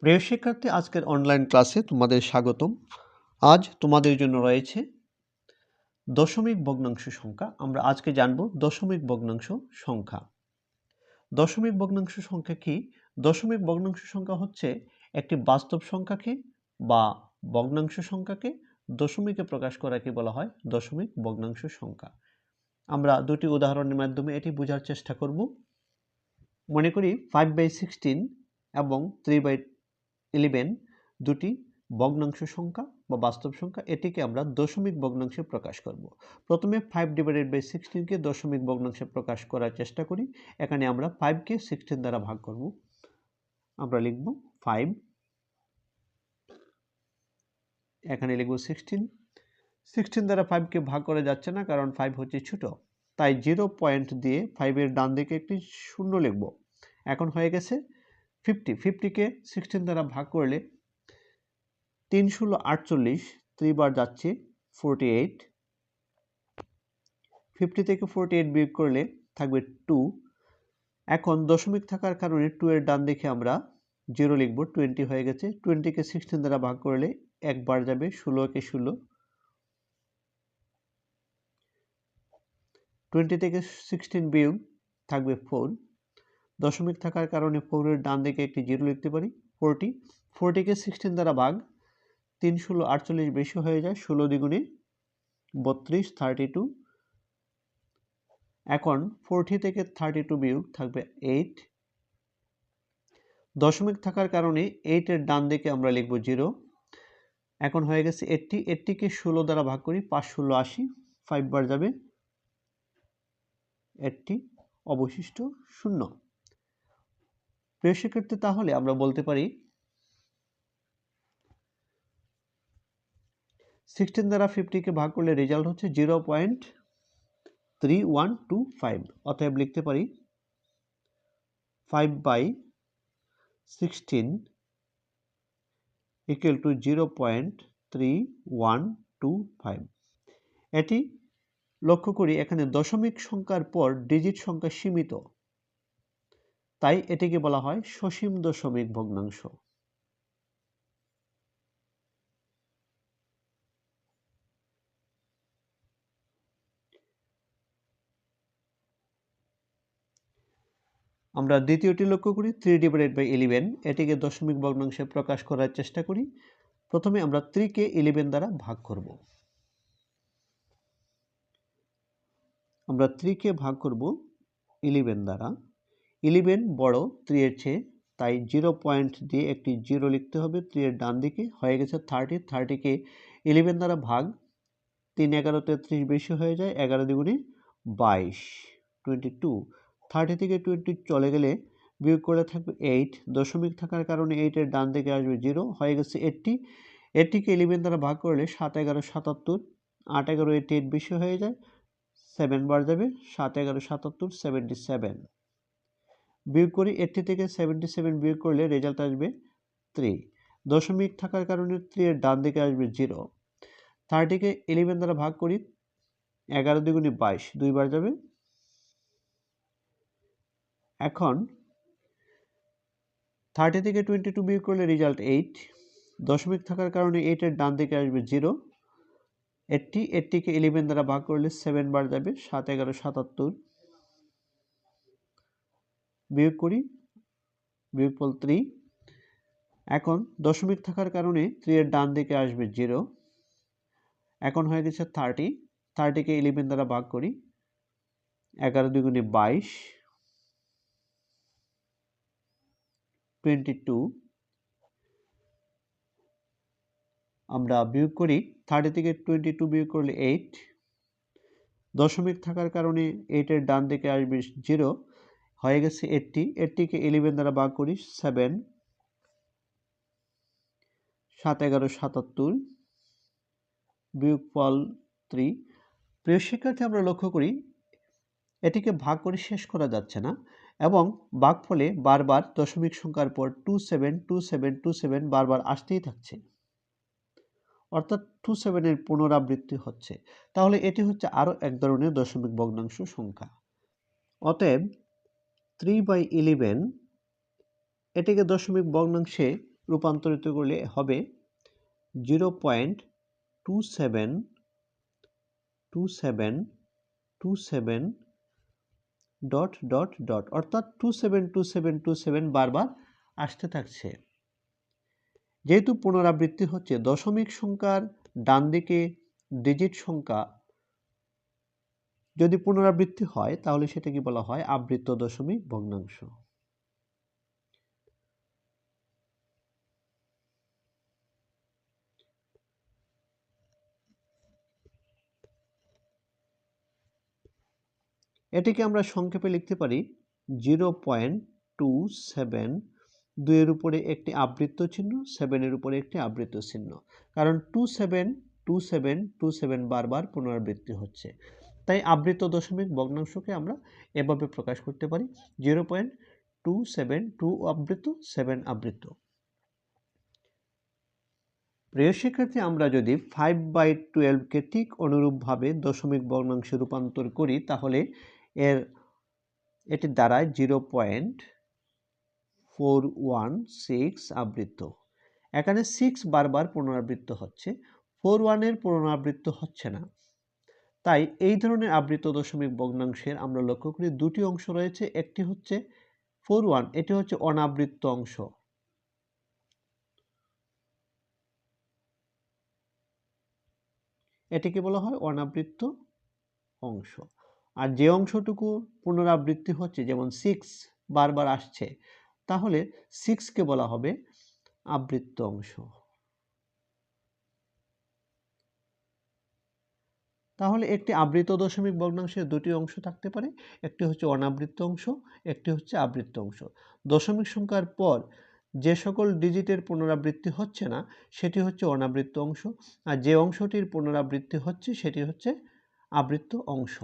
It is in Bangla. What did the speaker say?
প্রিয় শিক্ষার্থী, আজকের অনলাইন ক্লাসে তোমাদের স্বাগতম। আজ তোমাদের জন্য রয়েছে দশমিক ভগ্নাংশ সংখ্যা। আমরা আজকে জানব দশমিক ভগ্নাংশ সংখ্যা। দশমিক ভগ্নাংশ সংখ্যা কি? দশমিক ভগ্নাংশ সংখ্যা হচ্ছে একটি বাস্তব সংখ্যাকে বা ভগ্নাংশ সংখ্যাকে দশমিকে প্রকাশ করাকে বলা হয় দশমিক ভগ্নাংশ সংখ্যা। আমরা দুটি উদাহরণের মাধ্যমে এটি বোঝার চেষ্টা করব। মনে করি 5/16 এবং 3/11 দুটি ভগ্নাংশ সংখ্যা বা বাস্তব সংখ্যা। এটিকে আমরা দশমিক ভগ্নাংশে প্রকাশ করব। প্রথমে 5/16 কে দশমিক ভগ্নাংশে প্রকাশ করার চেষ্টা করি। এখানে আমরা 5 কে 16 দ্বারা ভাগ করব। আমরা লিখব 5, এখানে লিখব 16 দ্বারা 5 কে ভাগ করা যাচ্ছে না, কারণ 5 হচ্ছে ছোট। তাই 0 পয়েন্ট দিয়ে 5 এর ডান দিকে একটি শূন্য লিখব। এখন হয়ে গেছে 50 কে 16 দ্বারা ভাগ করলে 3 ষোলো 48, 3 বার যাচ্ছে 48। 50 থেকে 48 বিয়োগ করলে থাকবে 2। এখন দশমিক থাকার কারণে 2 এর ডান দিকে আমরা 0 লিখব। 20 হয়ে গেছে। 20 কে 16 দ্বারা ভাগ করলে একবার যাবে, 16 কে 16। 20 থেকে 16 বিয়োগ থাকবে 4। দশমিক থাকার কারণে 4 এর ডান দিকে একটি 0 লিখতে পারি। 40 কে 16 দ্বারা ভাগ, 3 ষোলো 48 বেশি হয়ে যায়, 16 দ্বিগুণে 32, 32। এখন 40 থেকে 32 বিয়োগ থাকবে 8। দশমিক থাকার কারণে 8 এর ডান দিকে আমরা লিখব 0। এখন হয়ে গেছে 80 কে 16 দ্বারা ভাগ করি, 5 ষোলো 80, 5 বার যাবে 80, অবশিষ্ট 0। প্রিয় শিক্ষার্থী, তাহলে আমরা বলতে পারি 16 দ্বারা 50 কে ভাগ করলে রেজাল্ট হচ্ছে 0.3125। অতএব লিখতে পারি 5/16 equal to 0.3125। এটি লক্ষ্য করি, এখানে দশমিক সংখ্যার পর ডিজিট সংখ্যা সীমিত, তাই এটিকে বলা হয় সসীম দশমিক ভগ্নাংশ। আমরা দ্বিতীয়টি লক্ষ্য করি 3/11। এটিকে দশমিক ভগ্নাংশে প্রকাশ করার চেষ্টা করি। প্রথমে আমরা 3 কে 11 দ্বারা ভাগ করব। আমরা 3 কে ভাগ করব 11 দ্বারা। 11 বড় 3 এর চেয়ে, তাই 0 পয়েন্ট দিয়ে একটি 0 লিখতে হবে 3 এর ডান দিকে। হয়ে গেছে 30। 30 কে 11 দ্বারা ভাগ, 3 11 33 বেশি হয়ে যায়, 11 দ্বিগুণে 22, 22। 30 থেকে 20 চলে গেলে বিয়োগ করে থাকবে 8। দশমিক থাকার কারণে 8 এর ডান দিকে আসবে 0। হয়ে গেছে 80। 80 কে 11 দ্বারা ভাগ করলে 7 11 77, 8 11 88 বেশি হয়ে যায়, 7 বার যাবে, 7 11 77, 77। বিয়োগ করি 80 থেকে 77 বিয়োগ করলে রেজাল্ট আসবে 3। দশমিক থাকার কারণে 3 এর ডান দিকে আসবে 0। 30 কে 11 দ্বারা ভাগ করি, 11 দ্বিগুণে 22, 2 বার যাবে। এখন 30 থেকে 22 বিয়োগ করলে রেজাল্ট 8। দশমিক থাকার কারণে 8 এর ডান দিকে আসবে 0। 80 কে 11 দ্বারা ভাগ করলে 7 বার যাবে, 7 11 77। বিয়োগ করি, বিয়োগফল 3। এখন দশমিক থাকার কারণে 3 এর ডান দিকে আসবে 0। এখন হয়ে গেছে 30। 30 কে 11 দ্বারা ভাগ করি, 11 দ্বিগুণে 22, 22। আমরা বিয়োগ করি, 30 থেকে 22 বিয়োগ করলে 8। দশমিক থাকার কারণে 8 এর ডান দিকে আসবে 0। হয়ে গেছে 80। 80 কে 11 দ্বারা ভাগ করি, 7, 7 11 77, বিয়োগফল 3। প্রিয় শিক্ষার্থী, আমরা লক্ষ্য করি এটিকে ভাগ করে শেষ করা যাচ্ছে না, এবং ভাগফলে বারবার দশমিক সংখ্যার পর 27 27 27 বারবার আসতেই থাকছে, অর্থাৎ 27 এর পুনরাবৃত্তি হচ্ছে। তাহলে এটি হচ্ছে আরও এক ধরনের দশমিক ভগ্নাংশ সংখ্যা। অতএব 3/11 এটিকে দশমিক ভগ্নাংশে রূপান্তরিত করলে হবে 0.272727 ডট ডট ডট, অর্থাৎ 272727 বারবার আসতে থাকছে। যেহেতু পুনরাবৃত্তি হচ্ছে, দশমিক সংখ্যার ডান দিকে ডিজিট সংখ্যা যদি পুনরাবৃত্তি হয় তাহলে সেটাকে বলা হয় আবৃত্ত দশমিক ভগ্নাংশ। এটিকে আমরা সংক্ষেপে লিখতে পারি 0.27, 2-এর উপরে একটি আবৃত্ত চিহ্ন, 7-এর উপরে একটি আবৃত্ত চিহ্ন, কারণ 272727 বারবার পুনরাবৃত্তি হচ্ছে, তাই আবৃত্ত দশমিক ভগ্নাংশকে আমরা এভাবে প্রকাশ করতে পারি 0.27, 2 আবৃত্ত, 7 আবৃত্ত। প্রিয় শিক্ষার্থী, আমরা যদি 5/12কে ঠিক অনুরূপভাবে দশমিক ভগ্নাংশে রূপান্তর করি তাহলে এটি দাঁড়ায় 0.416 আবৃত্ত। এখানে 6 বারবার পুনরাবৃত্ত হচ্ছে, 41-এর পুনরাবৃত্ত হচ্ছে না। তাই এই ধরনের আবৃত্ত দশমিক ভগ্নাংশের আমরা লক্ষ্য করি দুটি অংশ রয়েছে, একটি হচ্ছে 41, এটি হচ্ছে অনাবৃত্ত অংশ, এটিকে বলা হয় অনাবৃত্ত অংশ। আর যে অংশটুকু পুনরাবৃত্তি হচ্ছে, যেমন 6 বারবার আসছে, তাহলে 6কে বলা হবে আবৃত্ত অংশ। তাহলে একটি আবৃত দশমিক ভগ্নাংশের দুটি অংশ থাকতে পারে, একটি হচ্ছে অনাবৃত্ত অংশ, একটি হচ্ছে আবৃত্ত অংশ। দশমিক সংখ্যার পর যে সকল ডিজিটের পুনরাবৃত্তি হচ্ছে না সেটি হচ্ছে অনাবৃত্ত অংশ, আর যে অংশটির পুনরাবৃত্তি হচ্ছে সেটি হচ্ছে আবৃত্ত অংশ।